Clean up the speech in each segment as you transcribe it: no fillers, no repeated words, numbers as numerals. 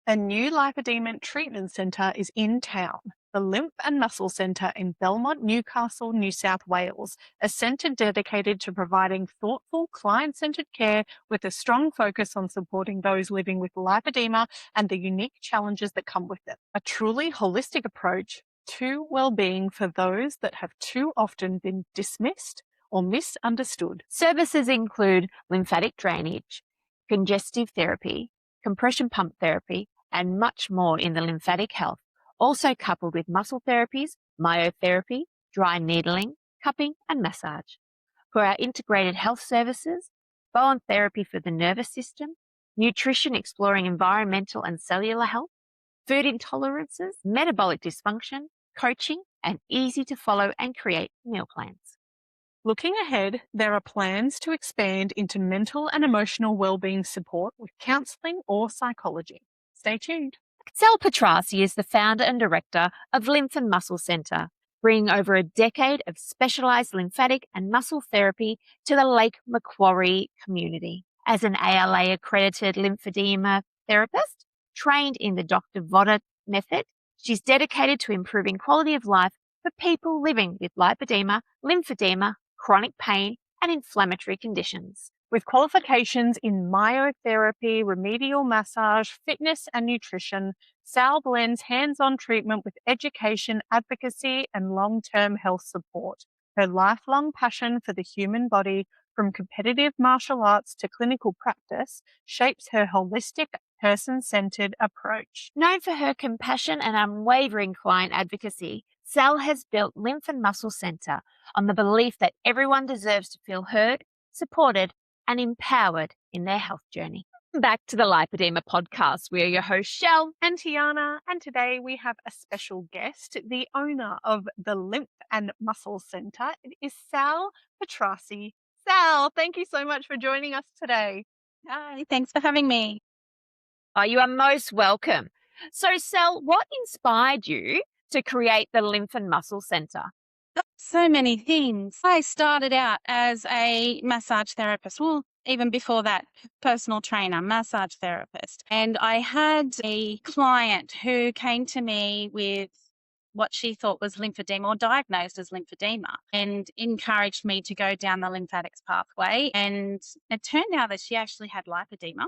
A new lipedema treatment centre is in town, the Lymph and Muscle Centre in Belmont, Newcastle, New South Wales, a centre dedicated to providing thoughtful, client-centred care with a strong focus on supporting those living with lipedema and the unique challenges that come with it. A truly holistic approach to well-being for those that have too often been dismissed or misunderstood. Services include lymphatic drainage, congestive therapy, compression pump therapy, and much more in the lymphatic health, also coupled with muscle therapies, myotherapy, dry needling, cupping, and massage. For our integrated health services, bone therapy for the nervous system, nutrition exploring environmental and cellular health, food intolerances, metabolic dysfunction, coaching, and easy to follow and create meal plans. Looking ahead, there are plans to expand into mental and emotional well-being support with counselling or psychology. Stay tuned. Sal Petrassi is the founder and director of Lymph and Muscle Centre, bringing over a decade of specialised lymphatic and muscle therapy to the Lake Macquarie community. As an ALA-accredited lymphedema therapist, trained in the Dr. Vodda method, she's dedicated to improving quality of life for people living with lipedema, lymphedema, chronic pain, and inflammatory conditions. With qualifications in myotherapy, remedial massage, fitness, and nutrition, Sal blends hands-on treatment with education, advocacy, and long-term health support. Her lifelong passion for the human body, from competitive martial arts to clinical practice, shapes her holistic, person-centered approach. Known for her compassion and unwavering client advocacy, Sal has built Lymph and Muscle Centre on the belief that everyone deserves to feel heard, supported, and empowered in their health journey. Back to the Lipoedema Podcast. We are your hosts, Sal and Tiana, and today we have a special guest, the owner of the Lymph and Muscle Centre. It is Sal Petrassi. Sal, thank you so much for joining us today. Hi, thanks for having me. Oh, you are most welcome. So, Sal, what inspired you to create the Lymph and Muscle Centre? So many things. I started out as a massage therapist. Well, even before that, personal trainer, massage therapist. And I had a client who came to me with what she thought was lymphedema, or diagnosed as lymphedema, and encouraged me to go down the lymphatics pathway. And it turned out that she actually had lipedema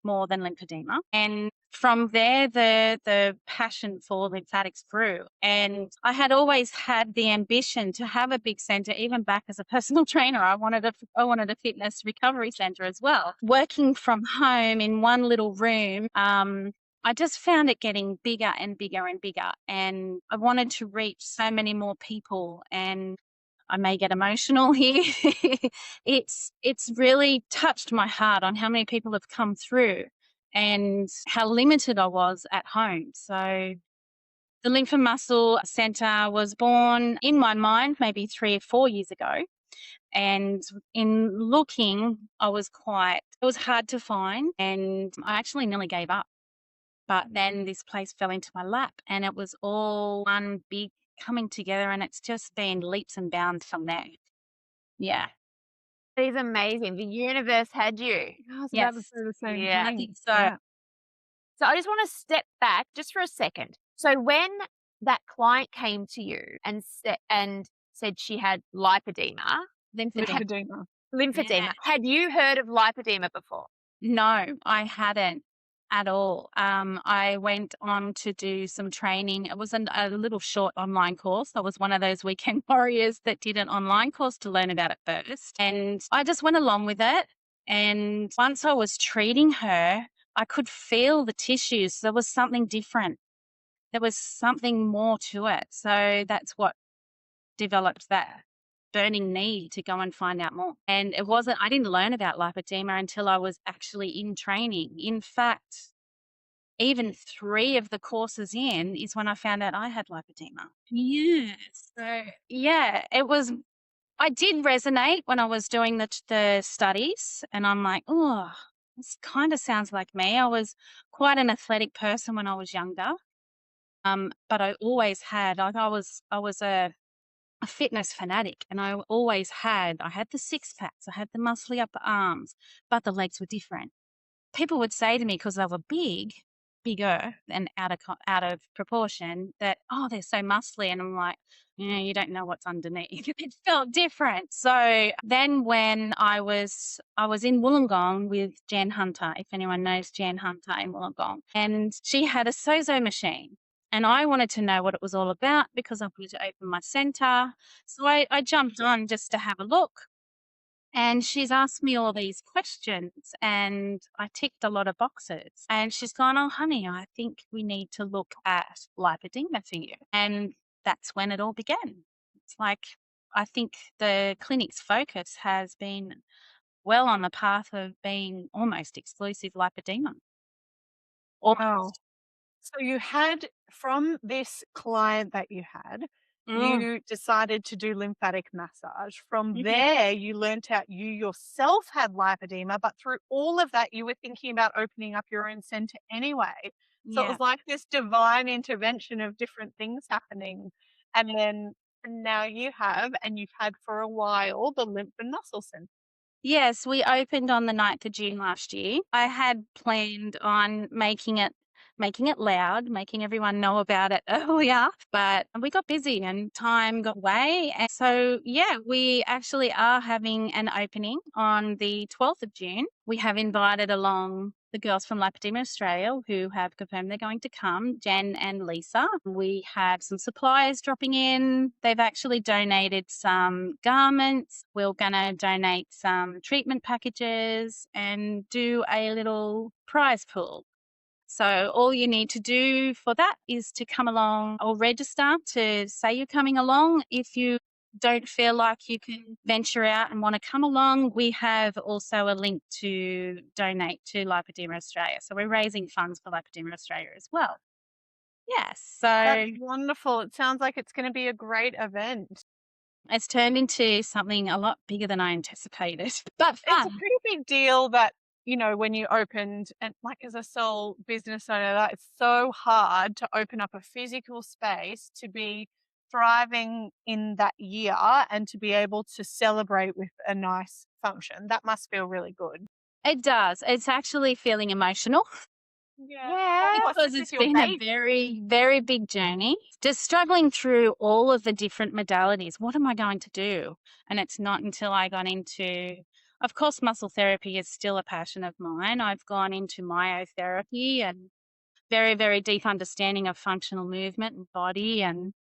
more than lymphedema. And from there, the passion for lymphatics grew. And I had always had the ambition to have a big centre. Even back as a personal trainer, I wanted a fitness recovery centre as well. Working from home in one little room, I just found it getting bigger and bigger and bigger. And I wanted to reach so many more people. And I may get emotional here. It's really touched my heart on how many people have come through and how limited I was at home. So the Lymph and Muscle Centre was born in my mind maybe 3 or 4 years ago. And in looking, it was hard to find, and I actually nearly gave up. But then this place fell into my lap, and it was all one big coming together, and it's just been leaps and bounds from there. Yeah. It is amazing. The universe had you. I was Yes. about to say the same Yeah. thing. I think so. Yeah. So I just want to step back just for a second. So when that client came to you and said she had lymphedema, Lymphedema. lymphedema, had you heard of lipedema before? No, I hadn't at all. I went on to do some training. It was a little short online course. I was one of those weekend warriors that did an online course to learn about it first. And I just went along with it. And once I was treating her, I could feel the tissues. There was something different. There was something more to it. So that's what developed that burning need to go and find out more. And I didn't learn about lipedema until I was actually in training. In fact, even 3 of the courses in is when I found out I had lipedema. Yeah. So yeah, I did resonate when I was doing the studies, and I'm like, oh, this kind of sounds like me. I was quite an athletic person when I was younger. But I always had, I was a fitness fanatic, and I had the six packs, I had the muscly upper arms, but the legs were different. People would say to me, because they were big, bigger and out of proportion that, oh, they're so muscly. And I'm like, yeah, you don't know what's underneath. It felt different. So then when I was in Wollongong with Jen Hunter, if anyone knows Jen Hunter in Wollongong, and she had a Sozo machine. And I wanted to know what it was all about because I wanted to open my centre. So I jumped on just to have a look. And she's asked me all these questions and I ticked a lot of boxes. And she's gone, oh, honey, I think we need to look at lipedema for you. And that's when it all began. It's like, I think the clinic's focus has been well on the path of being almost exclusive lipedema. Wow. So you had, from this client that you had, you decided to do lymphatic massage. From there, you learnt out you yourself had lipedema, but through all of that, you were thinking about opening up your own centre anyway. So it was like this divine intervention of different things happening. And then now you have, and you've had for a while, the Lymph and Muscle Centre. Yes, we opened on the 9th of June last year. I had planned on making it loud, making everyone know about it earlier, but we got busy and time got away. And so, yeah, we actually are having an opening on the 12th of June. We have invited along the girls from Lipoedema Australia who have confirmed they're going to come, Jen and Lisa. We have some suppliers dropping in. They've actually donated some garments. We're going to donate some treatment packages and do a little prize pool. So all you need to do for that is to come along or register to say you're coming along. If you don't feel like you can venture out and want to come along, we have also a link to donate to Lipoedema Australia. So we're raising funds for Lipoedema Australia as well. Yes. So That's wonderful. It sounds like it's going to be a great event. it's turned into something a lot bigger than I anticipated. But fun. It's a pretty big deal that, you know, when you opened, and like as a sole business owner, that it's so hard to open up a physical space to be thriving in that year and to be able to celebrate with a nice function. That must feel really good. It does. It's actually feeling emotional. Yeah. Because it's been a very, very big journey. Just struggling through all of the different modalities. What am I going to do? And it's not until I got into, of course, muscle therapy is still a passion of mine. I've gone into myotherapy and very, very deep understanding of functional movement and body. And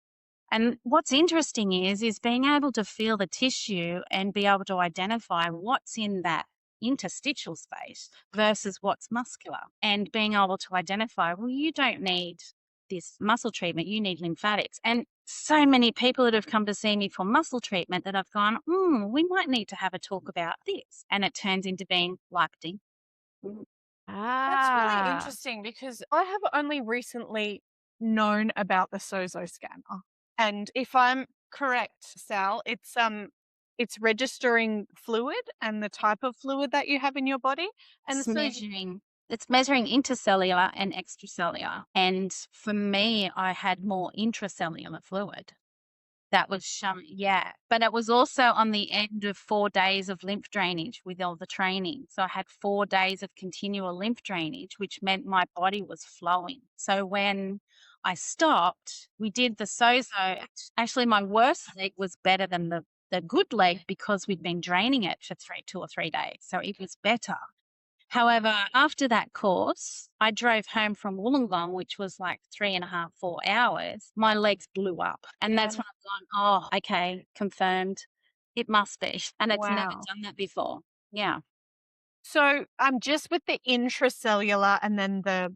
what's interesting is being able to feel the tissue and be able to identify what's in that interstitial space versus what's muscular, and being able to identify, well, you don't need this muscle treatment, you need lymphatics. And so many people that have come to see me for muscle treatment that I've gone, we might need to have a talk about this. And it turns into being lipedema. That's really interesting because I have only recently known about the Sozo scanner. And if I'm correct, Sal, it's registering fluid and the type of fluid that you have in your body. And It's measuring intercellular and extracellular. And for me, I had more intracellular fluid. That was showing, but it was also on the end of 4 days of lymph drainage with all the training. So I had 4 days of continual lymph drainage, which meant my body was flowing. So when I stopped, we did the Sozo. Actually, my worst leg was better than the good leg because we'd been draining it for 2 or 3 days. So it was better. However, after that course, I drove home from Wollongong, which was like 3.5, 4 hours. My legs blew up. And that's when I've gone, oh, okay, confirmed. It must be. And it's never done that before. Yeah. So just with the intracellular and then the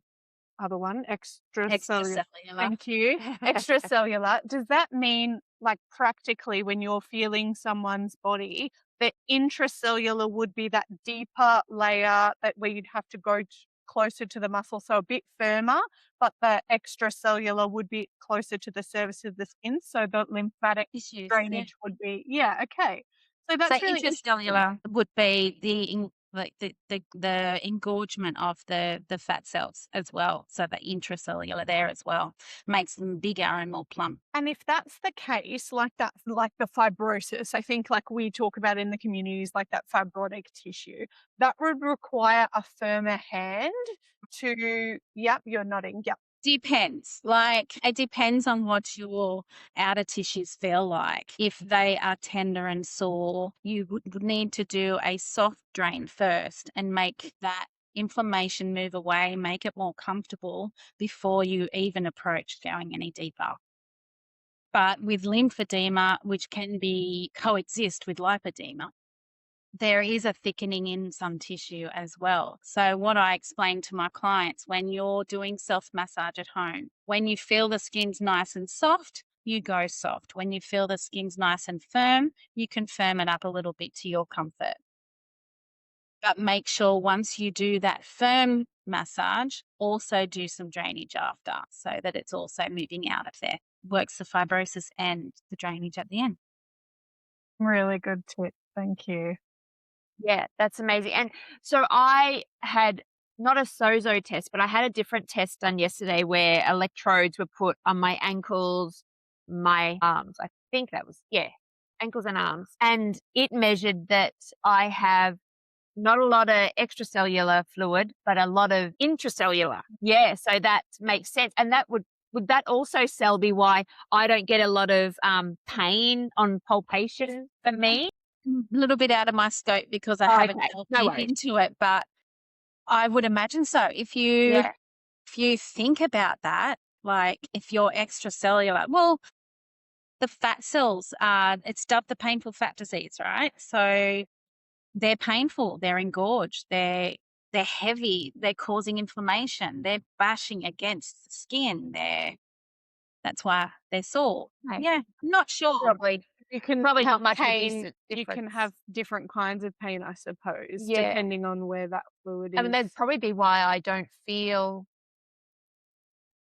other one, extracellular. Thank you. Extracellular. Does that mean, like, practically when you're feeling someone's body, the intracellular would be that deeper layer that where you'd have to go closer to the muscle, so a bit firmer, but the extracellular would be closer to the surface of the skin, so the lymphatic drainage would be, okay. So that's really intracellular would be the engorgement of the fat cells as well. So the intracellular there as well makes them bigger and more plump. And if that's the case, like that, like the fibrosis, I think like we talk about in the communities, like that fibrotic tissue, that would require a firmer hand to, yep, you're nodding. Yep. Depends. Like, it depends on what your outer tissues feel like. If they are tender and sore, you would need to do a soft drain first and make that inflammation move away, make it more comfortable before you even approach going any deeper. But with lymphedema, which can coexist with lipedema, there is a thickening in some tissue as well. So what I explain to my clients, when you're doing self-massage at home, when you feel the skin's nice and soft, you go soft. When you feel the skin's nice and firm, you can firm it up a little bit to your comfort. But make sure once you do that firm massage, also do some drainage after so that it's also moving out of there. Works the fibrosis and the drainage at the end. Really good tip. Thank you. Yeah, that's amazing. And so I had not a SOZO test, but I had a different test done yesterday where electrodes were put on my ankles, my arms. I think that was, ankles and arms. And it measured that I have not a lot of extracellular fluid, but a lot of intracellular. Yeah, so that makes sense. And that would that also, Sal, be why I don't get a lot of pain on palpation for me? A little bit out of my scope because I haven't delved into it, but I would imagine so. If you think about that, like if you're extracellular, well, the fat cells it's dubbed the painful fat disease, right? So they're painful, they're engorged, they're heavy, they're causing inflammation, they're bashing against the skin, that's why they're sore. Right. Yeah, I'm not sure. Probably. You can Probably have not much of a pain. You difference. can have different kinds of pain, I suppose, Yeah. depending on where that fluid is. I mean, that'd probably be why I don't feel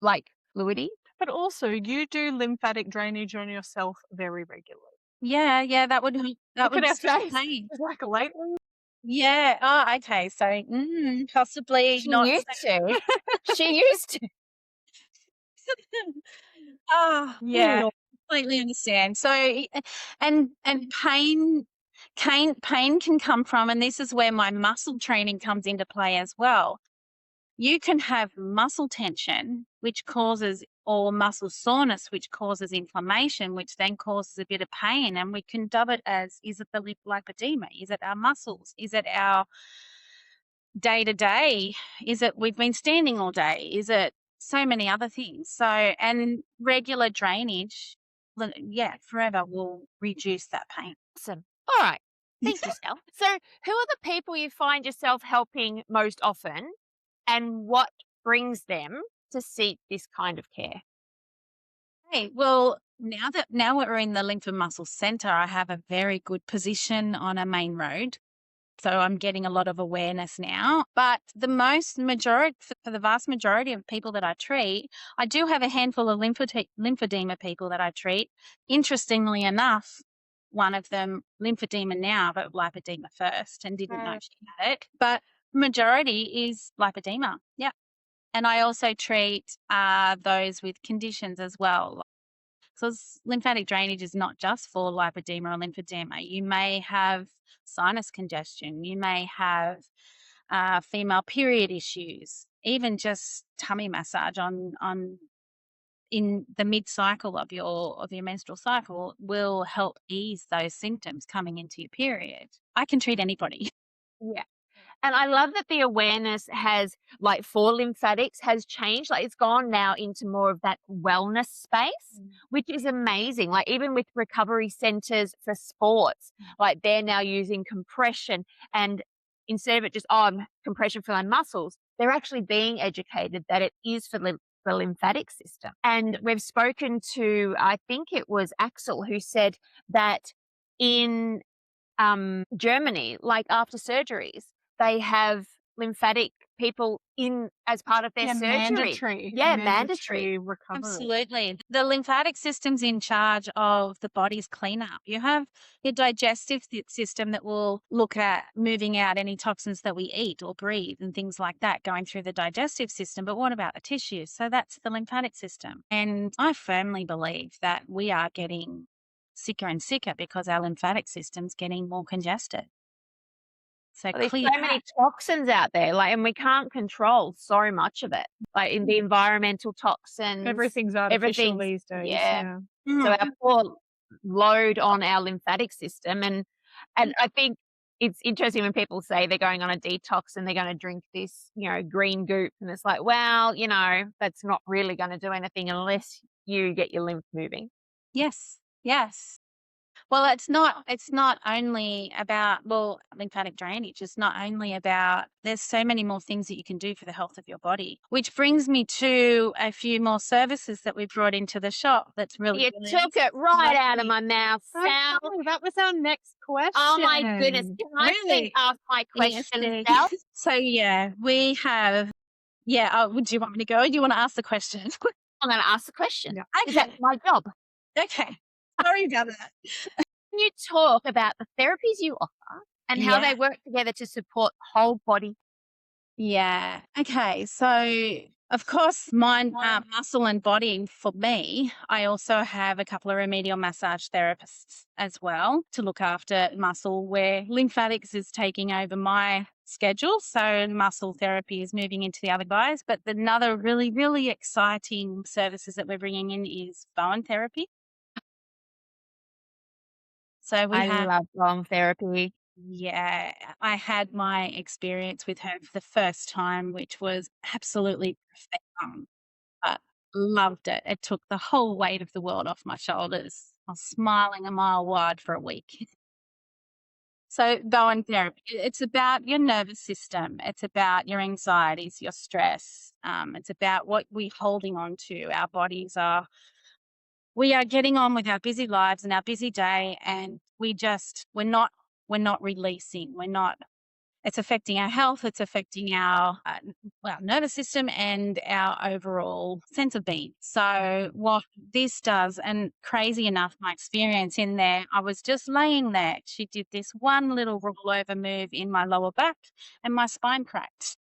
like fluidy. But also, you do lymphatic drainage on yourself very regularly. Yeah, that would help. That Look would at her stop face. pain. It's like lately. Yeah. Oh, okay. So possibly She not. used to. She used to. Oh, yeah. Mm. Completely understand. So, and pain can come from, and this is where my muscle training comes into play as well. You can have muscle tension, which causes, or muscle soreness, which causes inflammation, which then causes a bit of pain. And we can dub it as, is it the lipedema? Is it our muscles? Is it our day-to-day? Is it we've been standing all day? Is it so many other things? So, and regular drainage, forever will reduce that pain. Awesome. All right. Thank you, Sal. So who are the people you find yourself helping most often, and what brings them to seek this kind of care? Hey, well, now we're in the Lymph and Muscle Centre, I have a very good position on a main road. So I'm getting a lot of awareness now. But for the vast majority of people that I treat, I do have a handful of lymphedema people that I treat. Interestingly enough, one of them lymphedema now, but lipedema first, and didn't know she had it. But majority is lipedema. Yeah. And I also treat those with conditions as well. Because lymphatic drainage is not just for lipedema or lymphedema. You may have sinus congestion. You may have female period issues. Even just tummy massage in the mid-cycle of your menstrual cycle will help ease those symptoms coming into your period. I can treat anybody. Yeah. And I love that the awareness has, like, for lymphatics has changed. Like, it's gone now into more of that wellness space, which is amazing. Like, even with recovery centers for sports, like, they're now using compression, and instead of it just, compression for my muscles, they're actually being educated that it is for the lymphatic system. And we've spoken to, I think it was Axel, who said that in Germany, like after surgeries, they have lymphatic people in as part of their surgery. Mandatory recovery. Absolutely. The lymphatic system's in charge of the body's cleanup. You have your digestive system that will look at moving out any toxins that we eat or breathe and things like that going through the digestive system. But what about the tissues? So that's the lymphatic system. And I firmly believe that we are getting sicker and sicker because our lymphatic system's getting more congested. So Well, there's clear so many toxins out there, and we can't control so much of it, in the environmental toxins. Everything's artificial these days. Yeah. Yeah. So our poor load on our lymphatic system, and I think it's interesting when people say they're going on a detox and they're going to drink this, green goop, and it's like, well, that's not really going to do anything unless you get your lymph moving. Yes. Yes. Well, it's not only about, lymphatic drainage. It's not only about, there's so many more things that you can do for the health of your body, which brings me to a few more services that we brought into the shop. That's really You took it right out of my mouth, Sal. That was our next question. Oh my goodness. Can I please ask my question, Sal? So we have, do you want me to go? Or do you want to ask the question? I'm going to ask the question. Yeah. Okay. That's my job. Okay. Sorry about that. Can you talk about the therapies you offer and how they work together to support whole body? Yeah. Okay. So, of course, mind, muscle, and body for me. I also have a couple of remedial massage therapists as well to look after muscle, where lymphatics is taking over my schedule. So, muscle therapy is moving into the other guys. But another really, really exciting services that we're bringing in is bone therapy. So I love bone therapy. Yeah, I had my experience with her for the first time, which was absolutely profound, but loved it. It took the whole weight of the world off my shoulders. I was smiling a mile wide for a week. So bone therapy, it's about your nervous system. It's about your anxieties, your stress. It's about what we're holding on to. Our bodies we are getting on with our busy lives and our busy day, and we're not releasing. It's affecting our health. It's affecting our nervous system and our overall sense of being. So what this does, and crazy enough, my experience in there, I was just laying there. She did this one little rollover move in my lower back and my spine cracked.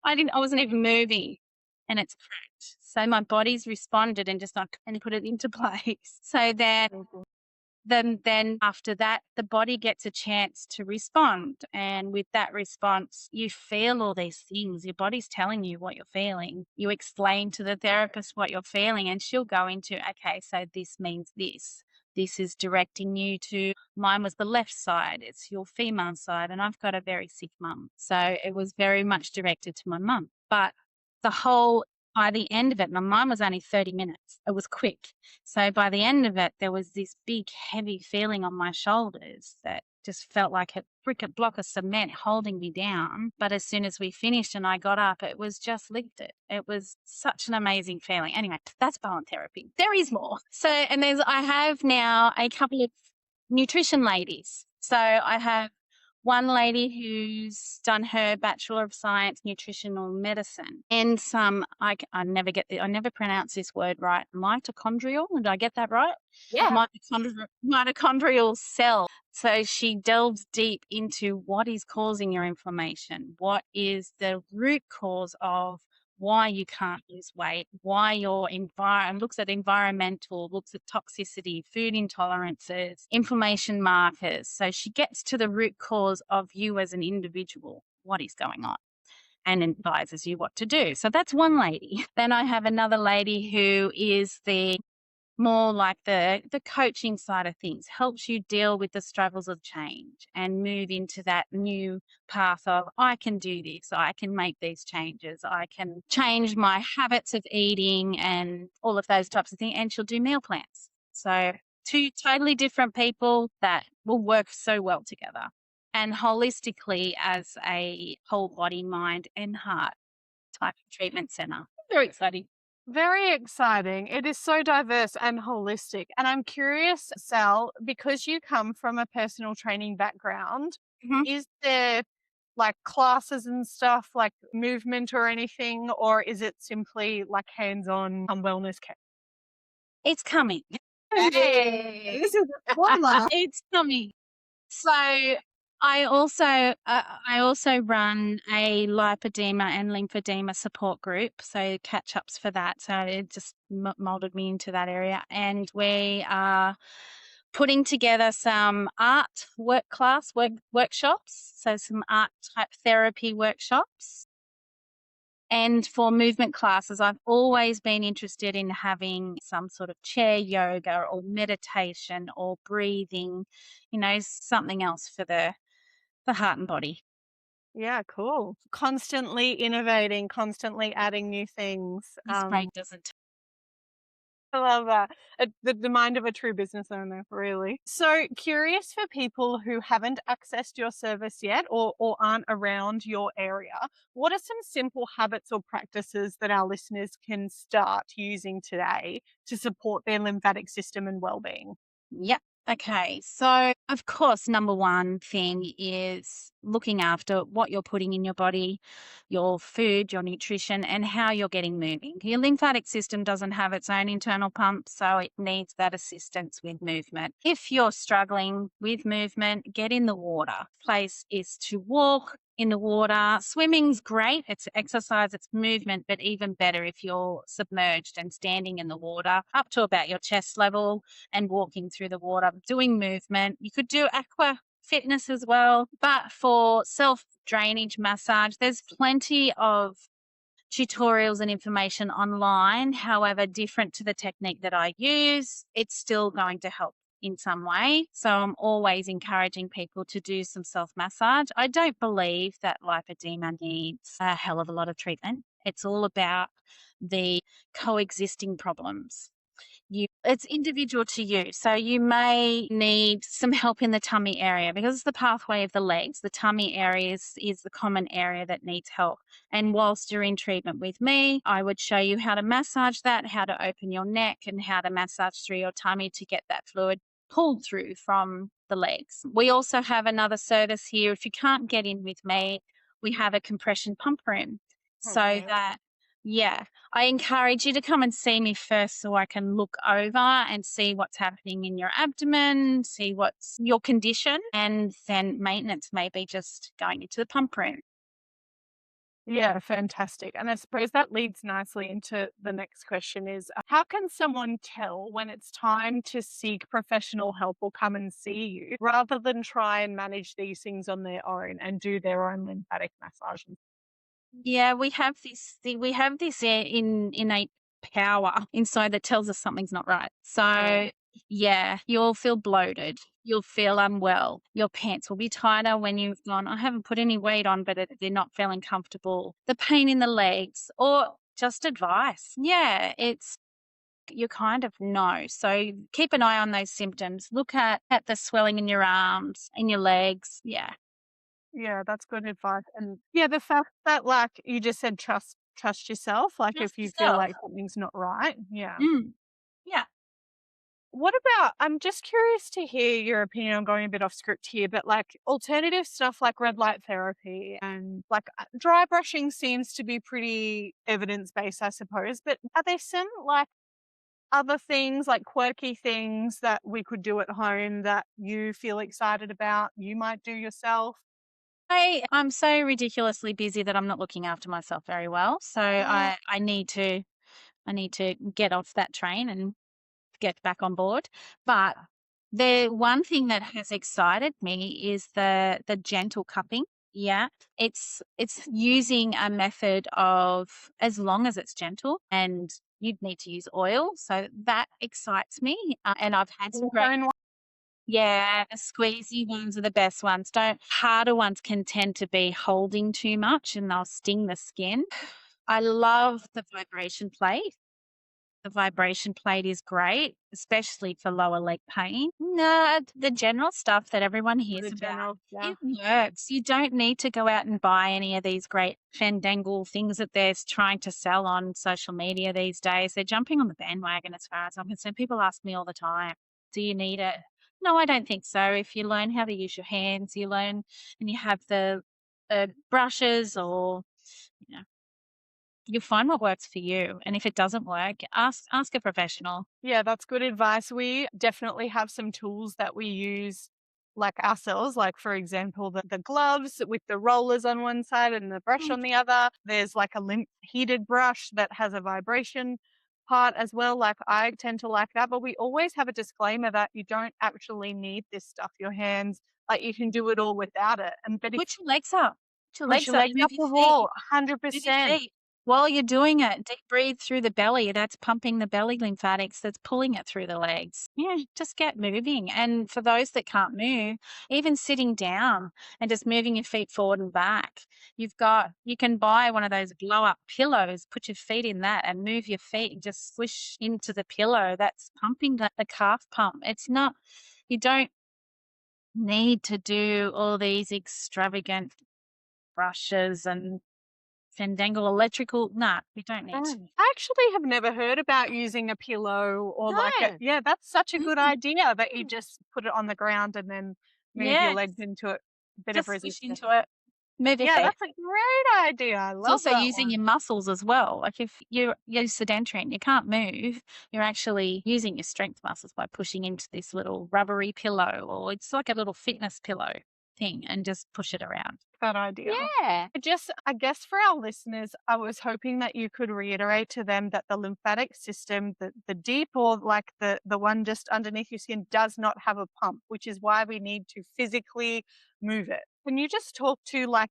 I wasn't even moving, and it's cracked. So my body's responded and put it into place. So then after that, the body gets a chance to respond. And with that response, you feel all these things. Your body's telling you what you're feeling. You explain to the therapist what you're feeling, and she'll go into, okay, so this means this. This is directing you to, mine was the left side. It's your female side. And I've got a very sick mum. So it was very much directed to my mum. But by the end of it, my mum was only 30 minutes. It was quick. So by the end of it, there was this big, heavy feeling on my shoulders that just felt like a block of cement holding me down. But as soon as we finished and I got up, it was just lifted. It was such an amazing feeling. Anyway, that's bone therapy. There is more. So, and I have now a couple of nutrition ladies. So I have one lady who's done her Bachelor of Science Nutritional Medicine, and I never pronounce this word right. Mitochondrial, did I get that right? Yeah. Mitochondrial cell. So she delves deep into what is causing your inflammation, what is the root cause of why you can't lose weight, why your looks at environmental, looks at toxicity, food intolerances, inflammation markers. So she gets to the root cause of you as an individual, what is going on, and advises you what to do. So that's one lady. Then I have another lady who is the more like the coaching side of things, helps you deal with the struggles of change and move into that new path of, I can do this, I can make these changes, I can change my habits of eating and all of those types of things. And she'll do meal plans. So two totally different people that will work so well together, and holistically as a whole body, mind and heart type of treatment center. Very exciting. Very exciting. It is so diverse and holistic. And I'm curious, Sal, because you come from a personal training background, is there like classes and stuff, like movement or anything, or is it simply like hands-on wellness care? It's coming. Hey, this is a spoiler. It's coming. So I also run a Lipoedema and Lymphedema support group, so catch-ups for that. So it just molded me into that area. And we are putting together some art workshops, so some art type therapy workshops. And for movement classes, I've always been interested in having some sort of chair yoga or meditation or breathing, something else for the heart and body. Yeah, cool. Constantly innovating, constantly adding new things. This break doesn't. I love that. The mind of a true business owner, really. So curious for people who haven't accessed your service yet or aren't around your area, what are some simple habits or practices that our listeners can start using today to support their lymphatic system and well-being? Yep. Okay. So, of course, number one thing is looking after what you're putting in your body, your food, your nutrition, and how you're getting moving. Your lymphatic system doesn't have its own internal pump, so it needs that assistance with movement. If you're struggling with movement, get in the water. Place is to walk in the water. Swimming's great. It's exercise, it's movement, but even better if you're submerged and standing in the water up to about your chest level and walking through the water, doing movement. You could do aqua fitness as well. But for self drainage massage, there's plenty of tutorials and information online. However, different to the technique that I use, it's still going to help in some way. So I'm always encouraging people to do some self-massage. I don't believe that lipedema needs a hell of a lot of treatment. It's all about the coexisting problems. It's individual to you. So you may need some help in the tummy area because it's the pathway of the legs. The tummy area is the common area that needs help. And whilst you're in treatment with me, I would show you how to massage that, how to open your neck and how to massage through your tummy to get that fluid pulled through from the legs. We also have another service here. If you can't get in with me, we have a compression pump room. So that, yeah, I encourage you to come and see me first so I can look over and see what's happening in your abdomen, see what's your condition, and then maintenance maybe just going into the pump room. Yeah, fantastic. And I suppose that leads nicely into the next question is how can someone tell when it's time to seek professional help or come and see you rather than try and manage these things on their own and do their own lymphatic massage? Yeah, we have this innate power inside that tells us something's not right. So, yeah, you'll feel bloated. You'll feel unwell. Your pants will be tighter when you've gone, I haven't put any weight on, but they're not feeling comfortable. The pain in the legs or just advice. Yeah, you kind of know. So keep an eye on those symptoms. Look at the swelling in your arms, in your legs. Yeah. Yeah, that's good advice. And yeah, the fact that like you just said trust yourself, like Trust if you feel yourself. like something's not right. Yeah. Yeah. What about, I'm just curious to hear your opinion on going a bit off script here, but like alternative stuff like red light therapy and like dry brushing seems to be pretty evidence based, I suppose. But are there some like other things, like quirky things that we could do at home that you feel excited about, you might do yourself? I'm so ridiculously busy that I'm not looking after myself very well. So I need to get off that train and get back on board. But the one thing that has excited me is the gentle cupping. Yeah. It's using a method of as long as it's gentle and you'd need to use oil. So that excites me. And I've had some great. Yeah, the squeezy ones are the best ones. Harder ones can tend to be holding too much and they'll sting the skin. I love the vibration plate. The vibration plate is great, especially for lower leg pain. No, the general stuff that everyone hears about, it works. You don't need to go out and buy any of these great fandangle things that they're trying to sell on social media these days. They're jumping on the bandwagon as far as I'm concerned. People ask me all the time, do you need it? No, I don't think so. If you learn how to use your hands, you learn and you have the brushes or, you know, you'll find what works for you. And if it doesn't work, ask a professional. Yeah, that's good advice. We definitely have some tools that we use like ourselves, like for example, the gloves with the rollers on one side and the brush on the other. There's like a heated brush that has a vibration part as well. Like I tend to like that, but we always have a disclaimer that you don't actually need this stuff. Your hands, like you can do it all without it. And but if Put your legs up. Put your push legs your up. legs Move up your the feet. wall, Move your 100%. feet. While you're doing it, deep breathe through the belly. That's pumping the belly lymphatics. That's pulling it through the legs. Yeah, just get moving. And for those that can't move, even sitting down and just moving your feet forward and back. You can buy one of those blow up pillows, put your feet in that and move your feet and just squish into the pillow. That's pumping the calf pump. You don't need to do all these extravagant brushes and fandangle electrical. Nah, we don't need to. I actually have never heard about using a pillow or No. yeah, that's such a good Mm. idea that you just put it on the ground and then move your Yeah, legs into it. Bit of just squish resistance. into it. Move your Yeah, feet. that's a great idea. I It's love also that using one. your muscles as well. Like if you're sedentary and you can't move, you're actually using your strength muscles by pushing into this little rubbery pillow, or it's like a little fitness pillow thing, and just push it around. That idea. Yeah. I guess for our listeners, I was hoping that you could reiterate to them that the lymphatic system, the deep or like the one just underneath your skin does not have a pump, which is why we need to physically move it. Can you just talk to like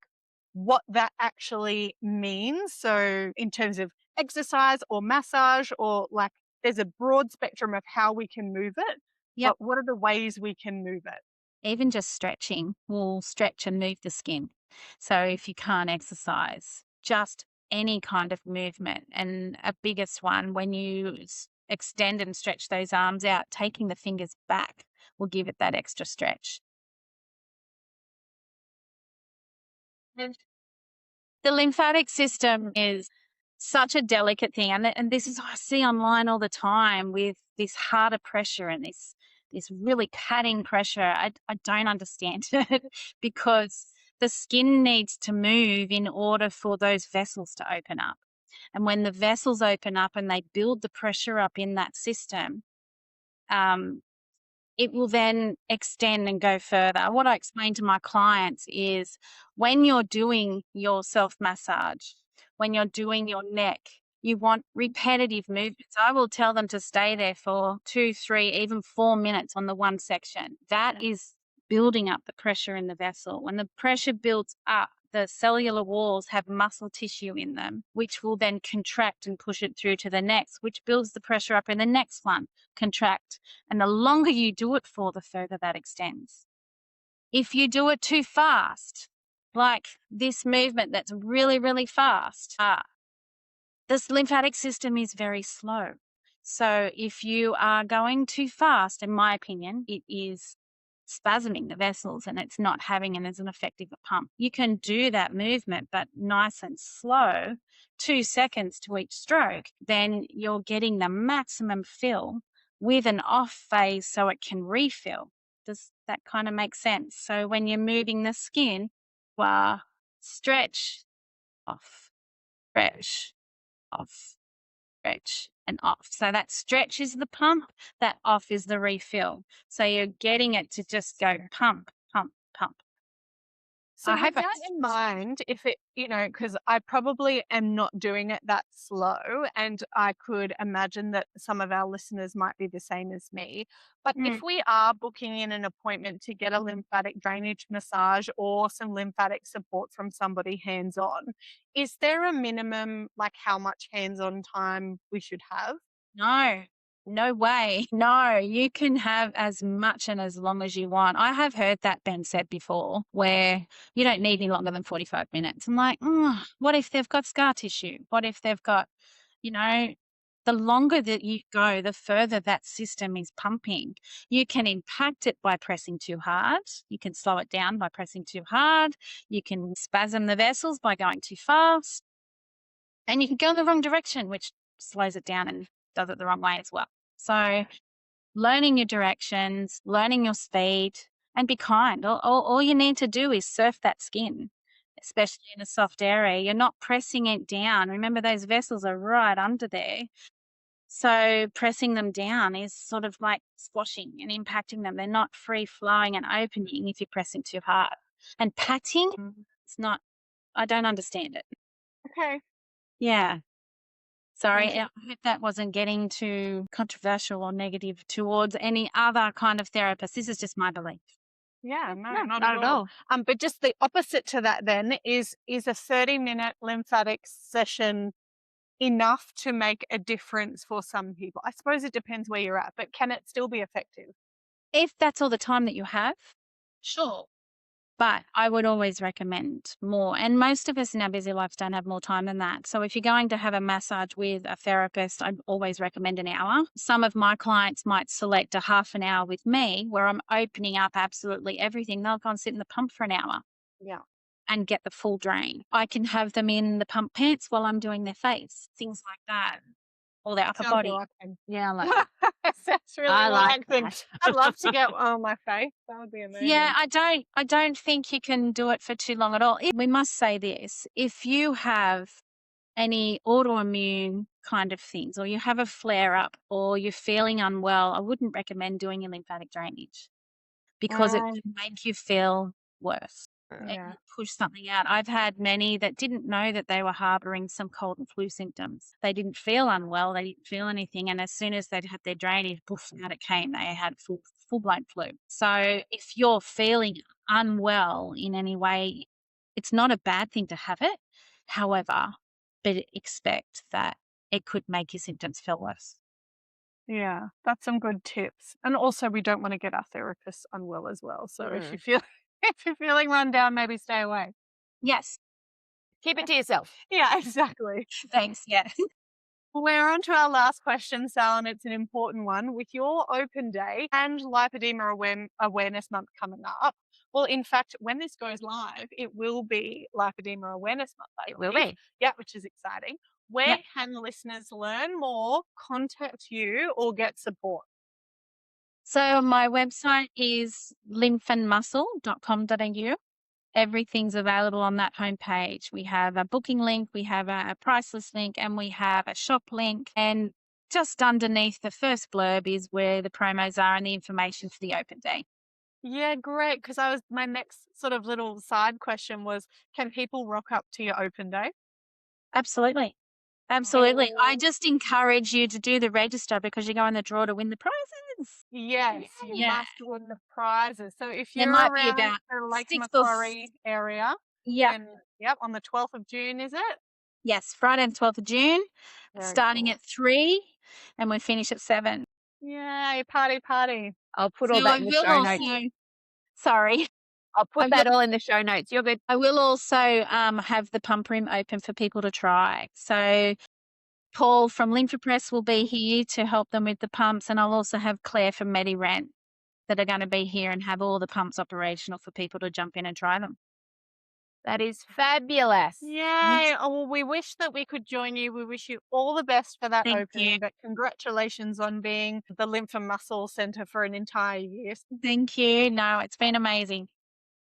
what that actually means? So in terms of exercise or massage or like there's a broad spectrum of how we can move it, Yep. but what are the ways we can move it? Even just stretching will stretch and move the skin. So if you can't exercise, just any kind of movement, and a biggest one, when you extend and stretch those arms out, taking the fingers back will give it that extra stretch. And the lymphatic system is such a delicate thing. And this is what I see online all the time with this harder pressure and this really padding pressure. I don't understand it because the skin needs to move in order for those vessels to open up. And when the vessels open up and they build the pressure up in that system, it will then extend and go further. What I explain to my clients is when you're doing your self massage, when you're doing your neck, you want repetitive movements. I will tell them to stay there for 2, 3, even 4 minutes on the one section. That is building up the pressure in the vessel. When the pressure builds up, the cellular walls have muscle tissue in them, which will then contract and push it through to the next, which builds the pressure up in the next one, contract. And the longer you do it for, the further that extends. If you do it too fast, like this movement that's really, really fast, this lymphatic system is very slow. So if you are going too fast, in my opinion, it is spasming the vessels and it's not having an effective pump. You can do that movement, but nice and slow, 2 seconds to each stroke, then you're getting the maximum fill with an off phase so it can refill. Does that kind of make sense? So when you're moving the skin, stretch, off, stretch, off, stretch, and off. So that stretch is the pump, that off is the refill. So you're getting it to just go pump, pump, pump. So with that in mind, if it, because I probably am not doing it that slow, and I could imagine that some of our listeners might be the same as me. But if we are booking in an appointment to get a lymphatic drainage massage or some lymphatic support from somebody hands-on, is there a minimum, like how much hands-on time we should have? No way. No, you can have as much and as long as you want. I have heard that been said before where you don't need any longer than 45 minutes. I'm like, what if they've got scar tissue? What if they've got, the longer that you go, the further that system is pumping. You can impact it by pressing too hard. You can slow it down by pressing too hard. You can spasm the vessels by going too fast. And you can go in the wrong direction, which slows it down and does it the wrong way as well. So learning your directions, learning your speed, and be kind. All you need to do is surf that skin, especially in a soft area. You're not pressing it down. Remember, those vessels are right under there. So pressing them down is sort of like squashing and impacting them. They're not free flowing and opening if you're pressing too hard. And patting, I don't understand it. Okay. Yeah. Sorry, I hope that wasn't getting too controversial or negative towards any other kind of therapist. This is just my belief. Yeah, No, not at all. But just the opposite to that then is a 30-minute lymphatic session enough to make a difference for some people? I suppose it depends where you're at, but can it still be effective? If that's all the time that you have, sure. But I would always recommend more. And most of us in our busy lives don't have more time than that. So if you're going to have a massage with a therapist, I'd always recommend an hour. Some of my clients might select a half an hour with me where I'm opening up absolutely everything. They'll go and sit in the pump for an hour. Yeah. And get the full drain. I can have them in the pump pants while I'm doing their face, things like that, or their upper body. Yeah, I like that. That's really I like relaxing. that. I'd love to get one on my face. That would be amazing. Yeah, I don't think you can do it for too long at all. We must say this: if you have any autoimmune kind of things, or you have a flare up, or you're feeling unwell, I wouldn't recommend doing a lymphatic drainage because it can make you feel worse. Yeah. And push something out. I've had many that didn't know that they were harboring some cold and flu symptoms. They didn't feel unwell. They didn't feel anything. And as soon as they'd had their drainage, poof, out it came. They had full-blown flu. So if you're feeling unwell in any way, it's not a bad thing to have it. However, but expect that it could make your symptoms feel worse. Yeah, that's some good tips. And also we don't want to get our therapists unwell as well. So if you're feeling run down, maybe stay away. Yes. Keep it to yourself. Yeah, exactly. Thanks. Yeah. We're on to our last question, Sal, and it's an important one. With your open day and Lipedema Awareness Month coming up, well, in fact, when this goes live, it will be Lipedema Awareness Month. It will be. Yeah, which is exciting. Where can listeners learn more, contact you, or get support? So my website is lymphandmuscle.com.au. Everything's available on that homepage. We have a booking link, we have a priceless link, and we have a shop link. And just underneath the first blurb is where the promos are and the information for the open day. Yeah, great. Because my next sort of little side question was, can people rock up to your open day? Absolutely. Absolutely. Oh. I just encourage you to do the register because you go in the draw to win the prizes. Yes, you must win the prizes. So if There you're might be around about the Lake 6 or Macquarie area, Yeah. then, on the 12th of June, is it? Yes, Friday the 12th of June, Very starting cool. at 3 and we finish at 7. Yay, party. I'll put all that in the show notes. Sorry. I'll put that all in the show notes. You're good. I will also have the pump room open for people to try. So Paul from Lymphapress will be here to help them with the pumps, and I'll also have Claire from MediRent that are going to be here and have all the pumps operational for people to jump in and try them. That is fabulous. Yay. Oh, well, we wish that we could join you. We wish you all the best for that opening. But congratulations on being the Lymph and Muscle Centre for an entire year. Thank you. No, it's been amazing.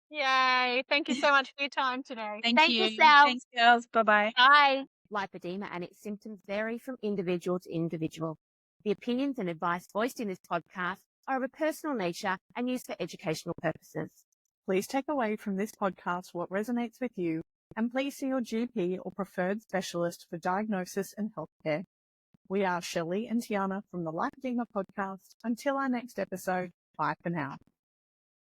Yay. Thank you so much for your time today. Thank you, Sal. Thanks, girls. Bye-bye. Bye. Lipedema and its symptoms vary from individual to individual. The opinions and advice voiced in this podcast are of a personal nature and used for educational purposes. Please take away from this podcast what resonates with you, and please see your GP or preferred specialist for diagnosis and healthcare. We are Shelley and Tiana from the Lipoedema Podcast. Until our next episode, bye for now.